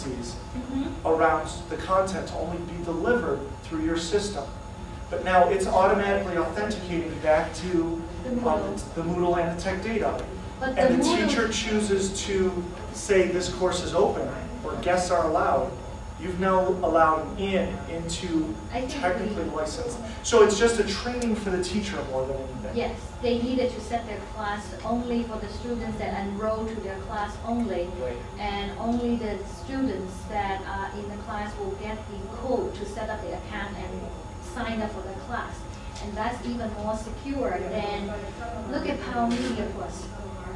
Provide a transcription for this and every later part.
policies around the content to only be delivered through your system. But now it's automatically authenticating back to the Moodle and the tech data. But and the teacher chooses to say this course is open or guests are allowed. You've now allowed into technically licensed. So it's just a training for the teacher more than anything. Yes, they needed to set their class only for the students that enroll to their class only. Right. And only the students that are in the class will get the code to set up the account and sign up for the class. And that's even more secure than, look at Power Media Plus.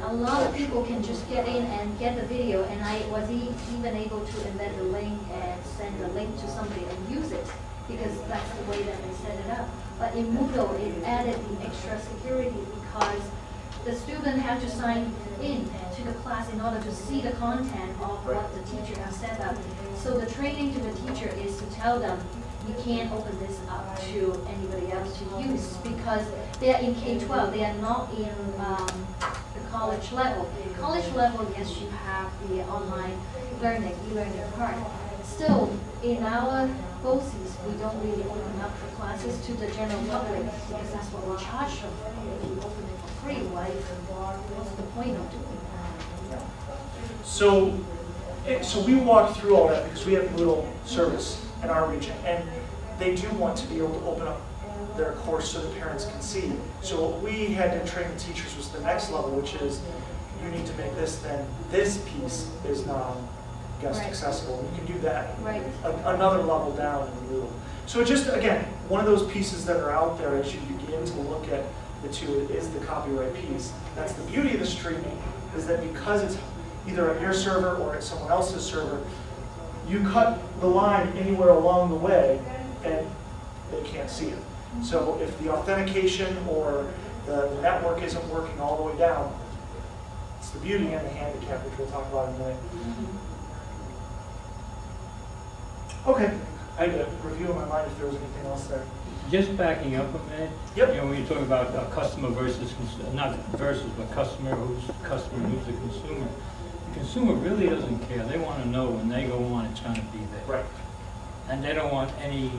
A lot of people can just get in and get the video, and I was even able to embed the link and send the link to somebody and use it, because that's the way that they set it up. But in Moodle, it added the extra security because the student had to sign in to the class in order to see the content of what the teacher has set up. So the training to the teacher is to tell them, you can't open this up to anybody else to use because they are in K-12, they are not in the college level. College level, yes, you have the online learning, e-learning part. Still, in our BOCES, we don't really open up the classes to the general public because that's what we charge them for. If you open it for free, what's the point of doing that? So we walk through all that because we have Moodle service in our region, and they do want to be able to open up their course so the parents can see. So what we had to train the teachers was the next level, which is you need to make this, then this piece is now guest accessible. You can do that another level down in the Moodle. So just, again, one of those pieces that are out there as you begin to look at the two is the copyright piece. That's the beauty of the streaming, is that because it's either at your server or at someone else's server, you cut the line anywhere along the way and they can't see it. So if the authentication or the network isn't working all the way down, it's the beauty and the handicap, which we'll talk about in a minute. Okay, I had a review in my mind if there was anything else there. Just backing up a minute, you know, when you talk about customer versus, not versus, but customer, who's the customer, who's the consumer. The consumer really doesn't care. They want to know when they go on, it's going to be there. Right. And they don't want any,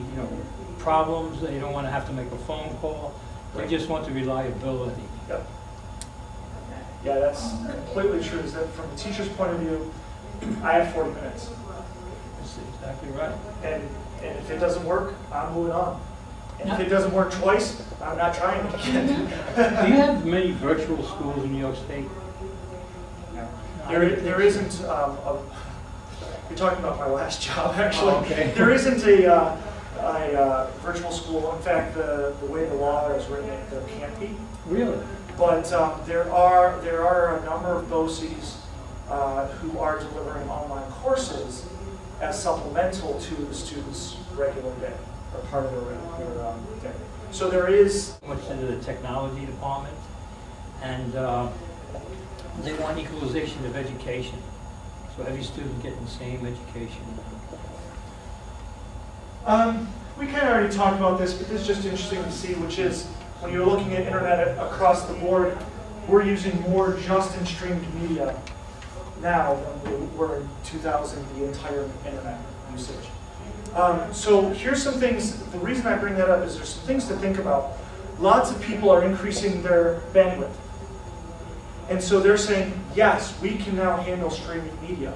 problems. They don't want to have to make a phone call. They just want the reliability. Yep. Yeah, that's completely true. Is that from the teacher's point of view, I have 40 minutes. That's exactly right. And if it doesn't work, I'm moving on. And if it doesn't work twice, I'm not trying it again. Do you have many virtual schools in New York State? No. There isn't, you're talking about my last job, actually. Oh, okay. There isn't a virtual school. In fact, the way the law is written, there can't be. Really? But there are a number of BOCES who are delivering online courses as supplemental to the students' regular day, or part of their day. So there is Much into the technology department, and they want equalization of education. So every student getting the same education. We kind of already talked about this, but this is just interesting to see, which is when you're looking at internet across the board, we're using more just-in-streamed media now than we were in 2000, the entire internet usage. So here's some things. The reason I bring that up is there's some things to think about. Lots of people are increasing their bandwidth. And so they're saying, yes, we can now handle streaming media.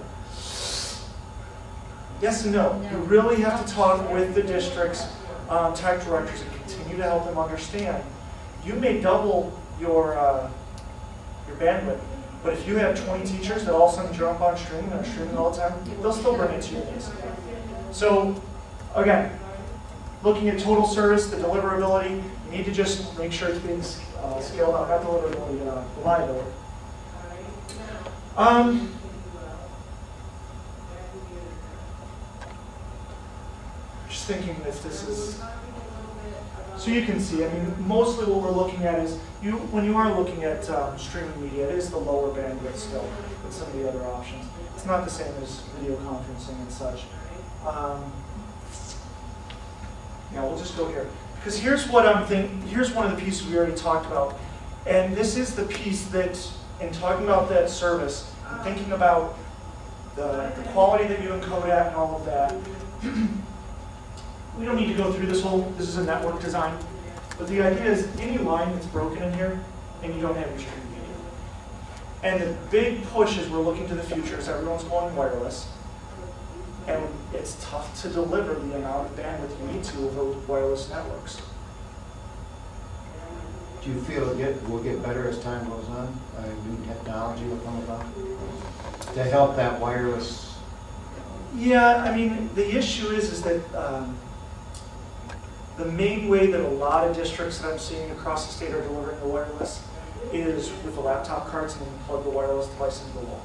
Yes and no. You really have to talk with the district's tech directors and continue to help them understand. You may double your bandwidth, but if you have 20 teachers that all of a sudden jump on streaming and are streaming all the time, they'll still bring it to your needs. So again, looking at total service, the deliverability, you need to just make sure it's being scaled up, not deliverability, reliability. Just thinking if this is, so you can see, I mean, mostly what we're looking at is, when you are looking at streaming media, it is the lower bandwidth still than some of the other options. It's not the same as video conferencing and such. Yeah, we'll just go here. Because here's what I'm thinking, here's one of the pieces we already talked about. And this is the piece that, in talking about that service, I'm thinking about the quality that you encode at and all of that. We don't need to go through this is a network design, but the idea is any line that's broken in here and you don't have your streaming media. And the big push as we're looking to the future is everyone's going wireless, and it's tough to deliver the amount of bandwidth you need to over wireless networks. Do you feel it will get better as time goes on? New technology will come about to help that wireless? Yeah, I mean, the issue is that the main way that a lot of districts that I'm seeing across the state are delivering the wireless is with the laptop cards, and then you plug the wireless device into the wall.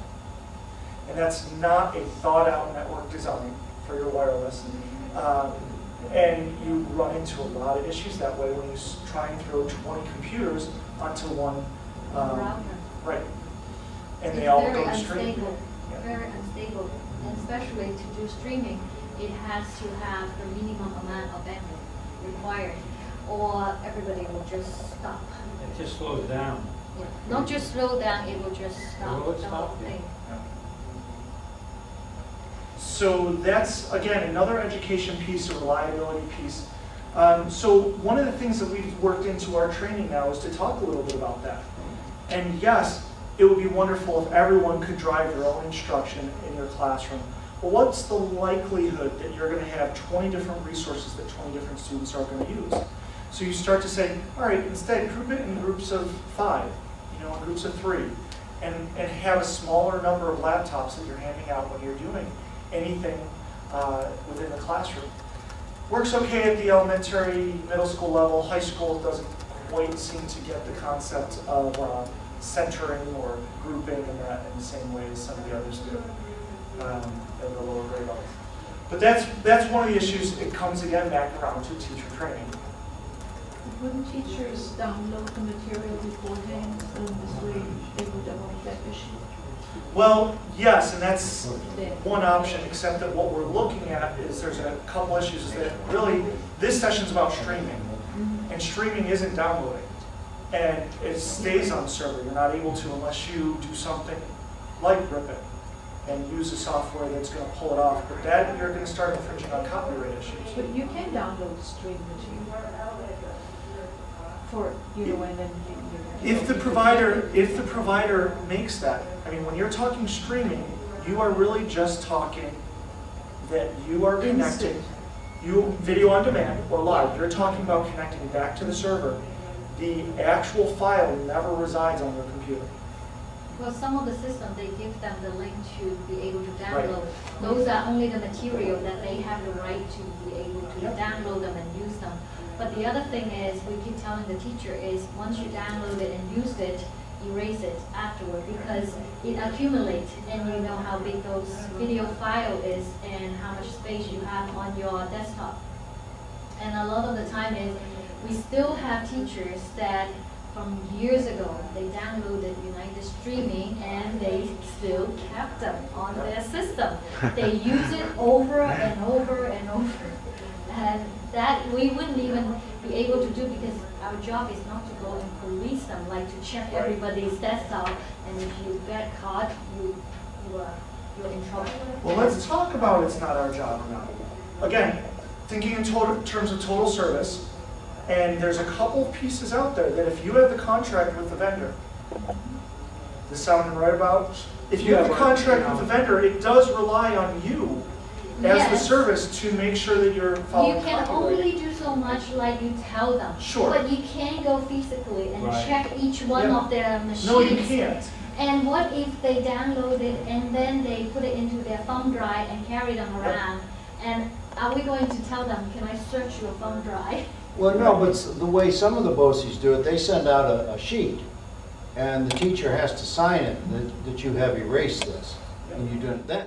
And that's not a thought-out network design for your wireless. And you run into a lot of issues that way when you try and throw 20 computers onto one router. Right. And It's they all very go to stream. unstable, Yeah. very unstable, and especially to do streaming, it has to have the minimum amount of bandwidth required, or everybody will just stop. It just slows down. Yeah. Not just slow down, it will just stop Will it the stop? whole thing. So that's, again, another education piece, a reliability piece. So one of the things that we've worked into our training now is to talk a little bit about that. And yes, it would be wonderful if everyone could drive their own instruction in your classroom. But what's the likelihood that you're going to have 20 different resources that 20 different students are going to use? So you start to say, all right, instead group it in groups of 5, in groups of 3, and have a smaller number of laptops that you're handing out when you're doing anything within the classroom. Works okay at the elementary, middle school level. High school doesn't quite seem to get the concept of centering or grouping in the same way as some of the others do at the lower grade levels. But that's one of the issues. It comes again back around to teacher training. Wouldn't teachers download the material beforehand, so this way they would avoid that issue? Well, yes, and that's one option, except that what we're looking at is there's a couple issues. Is that really, this session's about streaming, and streaming isn't downloading, and it stays on the server. You're not able to unless you do something like rip it and use the software that's going to pull it off. But that, you're going to start infringing on copyright issues. But you can download the stream material for, and then If the provider makes that, I mean, when you're talking streaming, you are really just talking that you are connecting, video on demand or live. You're talking about connecting back to the server. The actual file never resides on your computer. Well, some of the systems, they give them the link to be able to download. Those are only the material that they have the right to be able to download them and use them. But the other thing is, we keep telling the teacher is, once you download it and use it, erase it afterward, because it accumulates, and you know how big those video file is and how much space you have on your desktop. And a lot of the time is, we still have teachers that from years ago, they downloaded United Streaming and they still kept them on their system. They use it over and over and over. And that we wouldn't even be able to do, because our job is not to go and police them, like to check everybody's desktop, and if you get caught, you're in trouble. Well, let's talk about it's not our job or not. Again, thinking in terms of total service, and there's a couple pieces out there that if you have the contract with the vendor, this sounding right about? If you have the contract with the vendor, it does rely on you as the service to make sure that you're following You can copyright. only do so much like you tell them. Sure. But you can't go physically and Right. check each one of their machines. No, you can't. And what if they download it and then they put it into their thumb drive and carry them around? And are we going to tell them, can I search your thumb drive? Well, no, but the way some of the BOCES do it, they send out a sheet, and the teacher has to sign it that you have erased this, and you do it then.